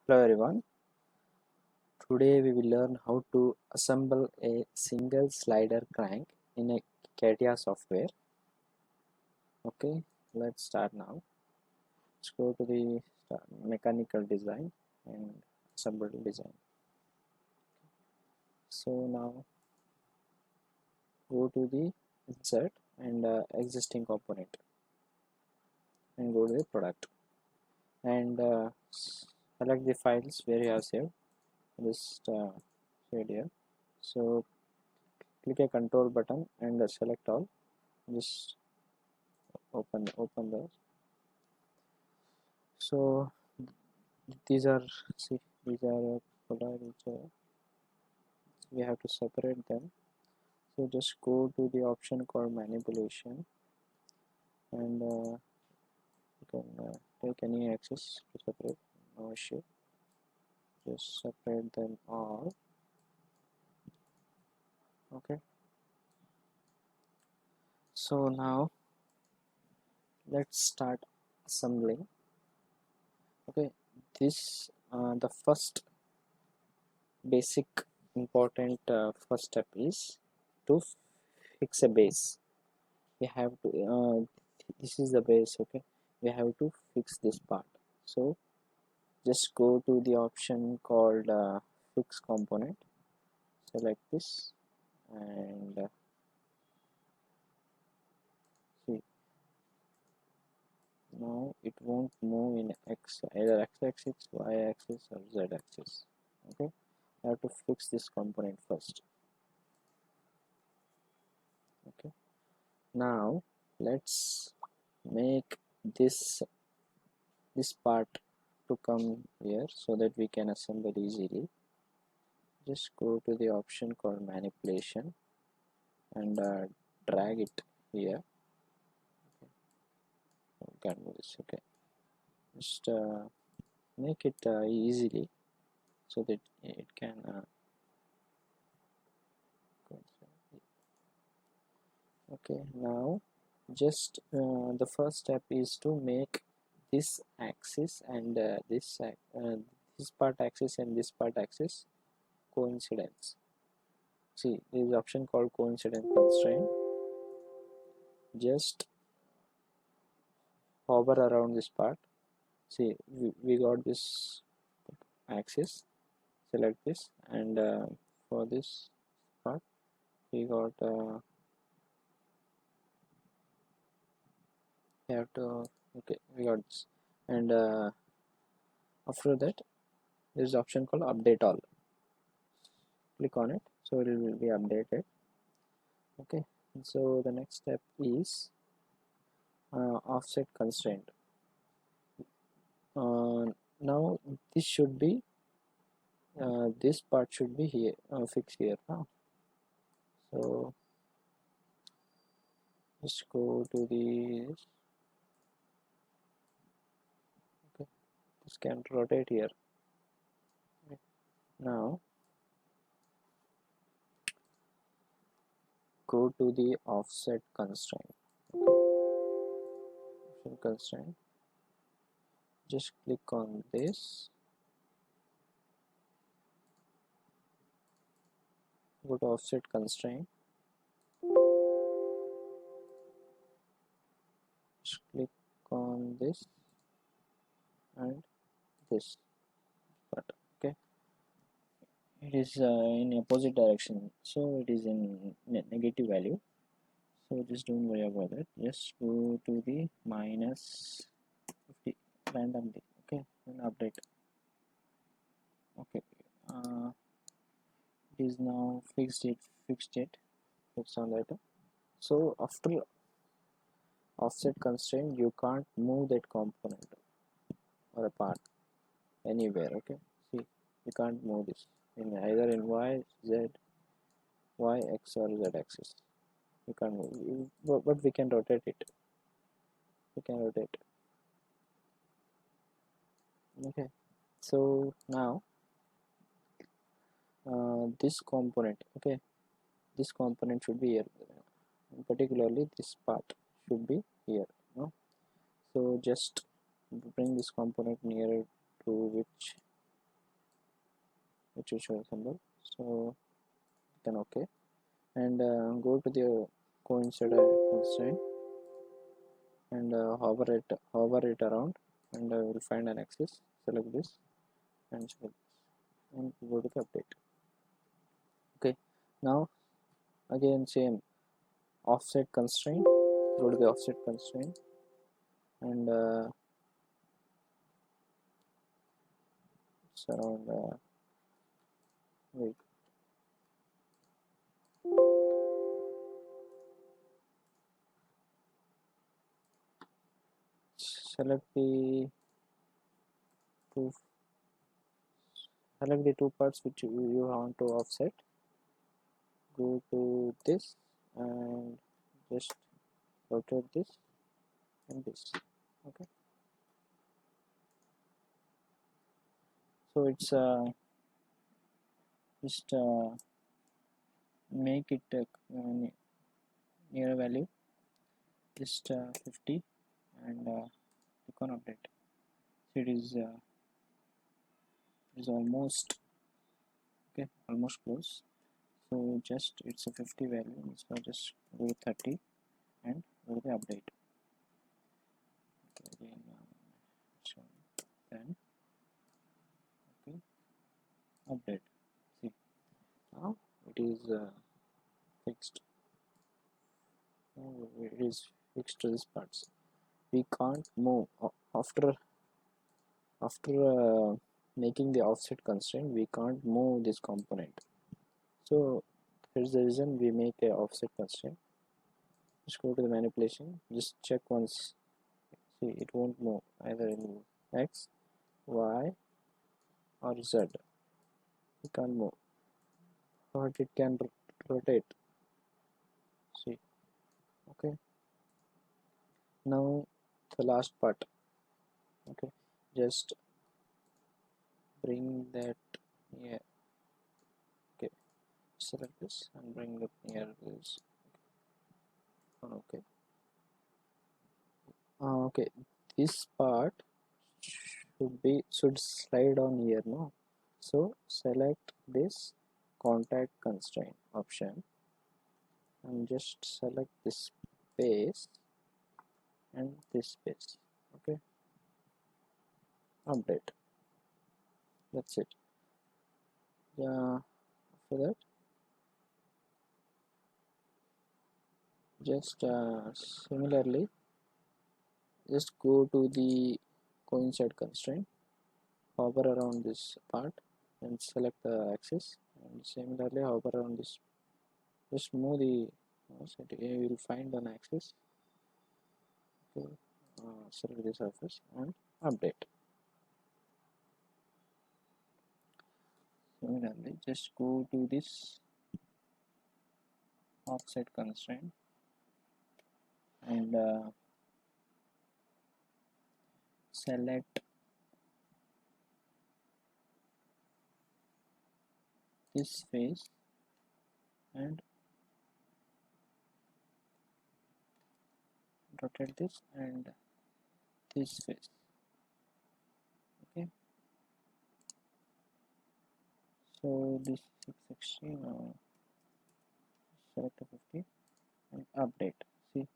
Hello everyone, today we will learn how to assemble a single slider crank in a CATIA software. Okay, let's start now. Let's go to the mechanical design and assemble design. So now go to the insert and existing component and go to the product and select the files where you have saved. Just shade here. So click a control button and select all. Just open those. So these are folder which we have to separate them. So just go to the option called manipulation and you can take any axis to separate, no issue. Just separate them all. Okay, so now let's start assembling. Okay, this the first basic important first step is to fix a base. We have to this is the base. Okay, we have to fix this part. So just go to the option called fix component, select this and see, now it won't move in either x axis, y axis or z axis. Okay, I have to fix this component first. Okay, now let's make this part to come here so that we can assemble easily. Just go to the option called manipulation and drag it here. Okay, can do this. Okay, just make it easily so that it can okay, now just the first step is to make this axis and this part axis and this part axis coincidence. See, there is option called coincidence constraint. Just hover around this part. See, we got this axis, select this and for this part we got we have to okay, we got this and after that there is option called update all. Click on it so it will be updated. Okay, so the next step is offset constraint. Now this should be this part should be here fixed here now. So just go to the okay, this can rotate here. Okay. Now go to the offset constraint. Okay. Offset constraint, just click on this, go to offset constraint, just click on this and this part. Okay, it is in opposite direction, so it is in negative value, so just don't worry about it. Just go to the minus 50 randomly. Okay, and update. Okay, it is now fixed on that. So after offset constraint you can't move that component or a part anywhere. Okay, see, you can't move this in either in y, z, y, x or z axis. You can't move, but we can rotate it. We can rotate. Okay, so now this component, okay, this component should be here, particularly this part should be here. No? So just bring this component nearer to which which you should assemble. So then okay, and go to the coincide constraint and hover it around, and we'll find an axis. Select this and select this, and go to the update. Okay, now again same offset constraint. Go to the offset constraint and surround. Wait. Select the two parts which you want to offset. Go to this and just rotate this and this. Okay, so it's just make it near a value, just 50, and click on update. So it is almost okay, almost close. So just it's a 50 value, so just go 30 and go to the update. Okay, again so then okay, update. See, now it is fixed. Now it is fixed to these parts. We can't move after making the offset constraint. We can't move this component. So here's the reason we make a offset constraint. Just go to the manipulation, just check once. See, it won't move either in X, Y or Z. It can't move, but it can rotate. See, okay, now the last part. Okay, just bring that here. Okay, select this and bring it near this. Okay, okay, this part should slide on here, no? So select this contact constraint option and just select this space and this space. Okay, update. That's it. Yeah, after that just similarly just go to the coincide constraint, hover around this part and select the axis, and similarly hover around this, just move the mouse, you will find an axis. Okay, select the surface and update. Similarly just go to this offset constraint and select this face and rotate this and this face. Okay, so this 660 now select a 50 and update. See,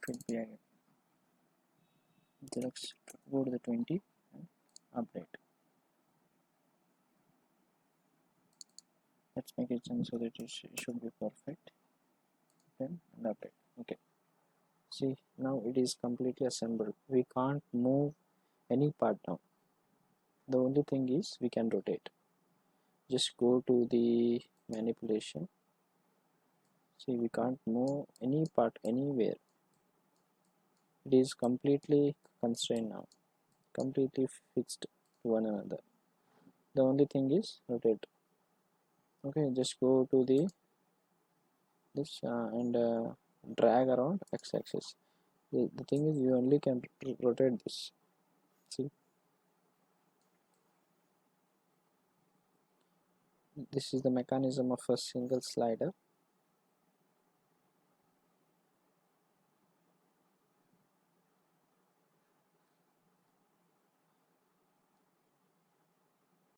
should be again. Let's go to the 20 and update. Let's make it so that it should be perfect. Then and update. Okay, see, now it is completely assembled. We can't move any part now. The only thing is we can rotate. Just go to the manipulation. See, we can't move any part anywhere. It is completely constrained now, completely fixed to one another. The only thing is rotate. Okay, just go to the this and drag around x-axis. The thing is you only can rotate this. See, this is the mechanism of a single slider.